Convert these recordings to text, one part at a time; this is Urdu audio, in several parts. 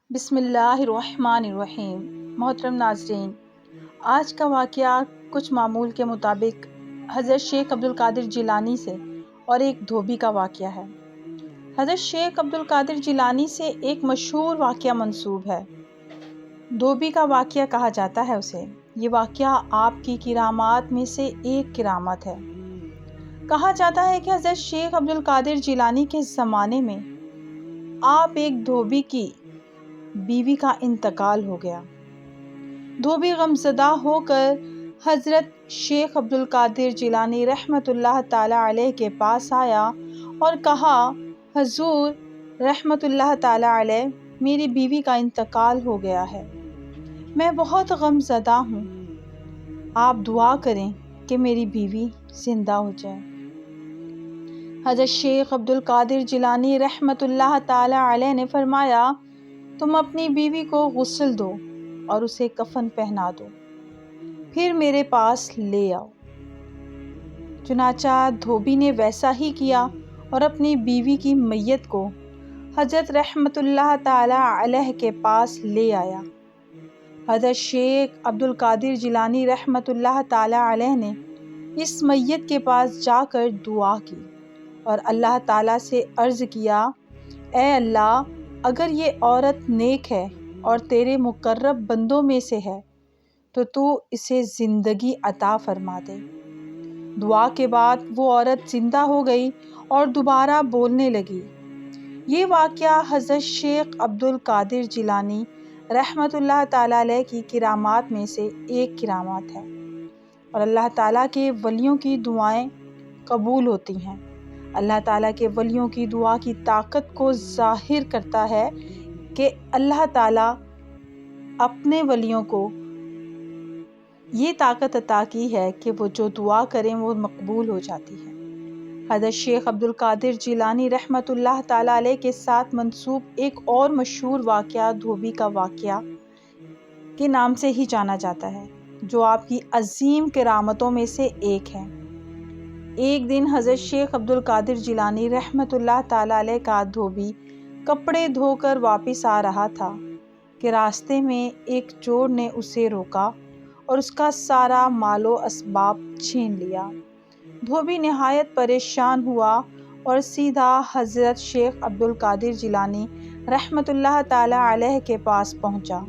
بسم اللہ الرحمن الرحیم۔ محترم ناظرین، آج کا واقعہ کچھ معمول کے مطابق حضرت شیخ عبدالقادر جیلانی سے اور ایک دھوبی کا واقعہ ہے۔ حضرت شیخ عبدالقادر جیلانی سے ایک مشہور واقعہ منسوب ہے۔ دھوبی کا واقعہ کہا جاتا ہے اسے۔ یہ واقعہ آپ کی کرامات میں سے ایک کرامت ہے۔ کہا جاتا ہے کہ حضرت شیخ عبدالقادر جیلانی کے زمانے میں آپ ایک دھوبی کی بیوی کا انتقال ہو گیا۔ دھوبی غمزدہ ہو کر حضرت شیخ عبدالقادر جیلانی رحمۃ اللہ تعالی علیہ کے پاس آیا اور کہا، حضور رحمۃ اللہ تعالی علیہ، میری بیوی کا انتقال ہو گیا ہے، میں بہت غمزدہ ہوں، آپ دعا کریں کہ میری بیوی زندہ ہو جائے۔ حضرت شیخ عبدالقادر جیلانی رحمۃ اللہ تعالی علیہ نے فرمایا، تم اپنی بیوی کو غسل دو اور اسے کفن پہنا دو، پھر میرے پاس لے آؤ۔ چنانچہ دھوبی نے ویسا ہی کیا اور اپنی بیوی کی میت کو حضرت رحمۃ اللہ تعالی علیہ کے پاس لے آیا۔ حضرت شیخ عبدالقادر جیلانی رحمۃ اللہ تعالی علیہ نے اس میت کے پاس جا کر دعا کی اور اللہ تعالیٰ سے عرض کیا، اے اللہ، اگر یہ عورت نیک ہے اور تیرے مقرب بندوں میں سے ہے تو اسے زندگی عطا فرما دے۔ دعا کے بعد وہ عورت زندہ ہو گئی اور دوبارہ بولنے لگی۔ یہ واقعہ حضرت شیخ عبدالقادر جیلانی رحمۃ اللہ تعالی علیہ کی کرامات میں سے ایک کرامات ہے، اور اللہ تعالیٰ کے ولیوں کی دعائیں قبول ہوتی ہیں۔ اللہ تعالیٰ کے ولیوں کی دعا کی طاقت کو ظاہر کرتا ہے کہ اللہ تعالیٰ اپنے ولیوں کو یہ طاقت عطا کی ہے کہ وہ جو دعا کریں وہ مقبول ہو جاتی ہے۔ حضرت شیخ عبدالقادر جیلانی رحمۃ اللہ تعالی علیہ کے ساتھ منسوب ایک اور مشہور واقعہ دھوبی کا واقعہ کے نام سے ہی جانا جاتا ہے، جو آپ کی عظیم کرامتوں میں سے ایک ہے۔ ایک دن حضرت شیخ عبدالقادر جیلانی رحمۃ اللہ تعالی علیہ کا دھوبی کپڑے دھو کر واپس آ رہا تھا کہ راستے میں ایک چور نے اسے روکا اور اس کا سارا مال و اسباب چھین لیا۔ دھوبی نہایت پریشان ہوا اور سیدھا حضرت شیخ عبدالقادر جیلانی رحمۃ اللہ تعالی علیہ کے پاس پہنچا۔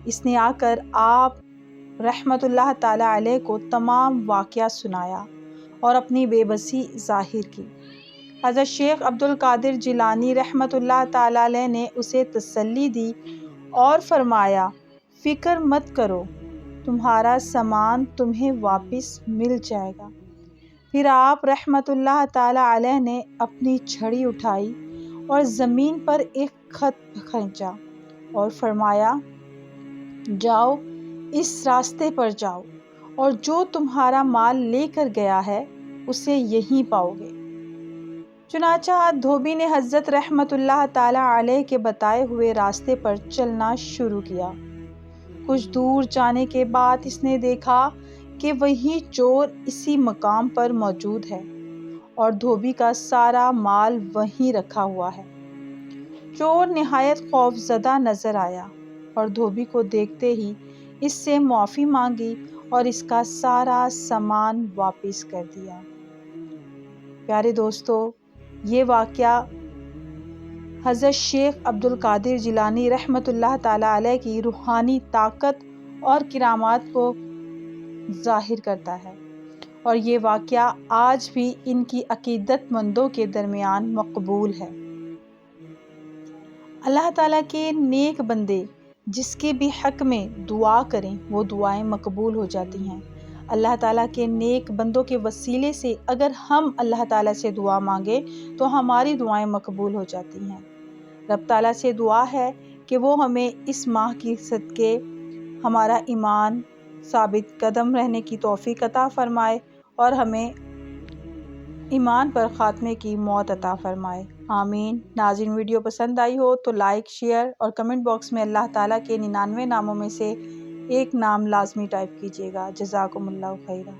اس نے آ کر آپ رحمۃ اللہ تعالی علیہ کو تمام واقعہ سنایا اور اپنی بے بسی ظاہر کی۔ حضرت شیخ عبدالقادر جیلانی رحمۃ اللہ تعالی علیہ نے اسے تسلی دی اور فرمایا، فکر مت کرو، تمہارا سامان تمہیں واپس مل جائے گا۔ پھر آپ رحمۃ اللہ تعالی علیہ نے اپنی چھڑی اٹھائی اور زمین پر ایک خط کھینچا اور فرمایا، جاؤ، اس راستے پر جاؤ اور جو تمہارا مال لے کر گیا ہے اسے یہیں پاؤ گے۔ چنانچہ دھوبی نے حضرت رحمۃ اللہ تعالی علیہ کے بتائے ہوئے راستے پر چلنا شروع کیا۔ کچھ دور جانے کے بعد اس نے دیکھا کہ وہی چور اسی مقام پر موجود ہے اور دھوبی کا سارا مال وہیں رکھا ہوا ہے۔ چور نہایت خوفزدہ نظر آیا اور دھوبی کو دیکھتے ہی اس سے معافی مانگی اور اس کا سارا سامان واپس کر دیا۔ پیارے دوستو، یہ واقعہ حضرت شیخ عبدالقادر جیلانی رحمۃ اللہ تعالی علیہ کی روحانی طاقت اور کرامات کو ظاہر کرتا ہے، اور یہ واقعہ آج بھی ان کی عقیدت مندوں کے درمیان مقبول ہے۔ اللہ تعالیٰ کے نیک بندے جس کے بھی حق میں دعا کریں وہ دعائیں مقبول ہو جاتی ہیں۔ اللہ تعالیٰ کے نیک بندوں کے وسیلے سے اگر ہم اللہ تعالیٰ سے دعا مانگیں تو ہماری دعائیں مقبول ہو جاتی ہیں۔ رب تعالیٰ سے دعا ہے کہ وہ ہمیں اس ماہ کی صدقے ہمارا ایمان ثابت قدم رہنے کی توفیق عطا فرمائے اور ہمیں ایمان پر خاتمے کی موت عطا فرمائے، آمین۔ ناظرین، ویڈیو پسند آئی ہو تو لائک، شیئر اور کمنٹ باکس میں اللہ تعالیٰ کے 99 ناموں میں سے ایک نام لازمی ٹائپ کیجیے گا۔ جزاکم اللہ خیرہ۔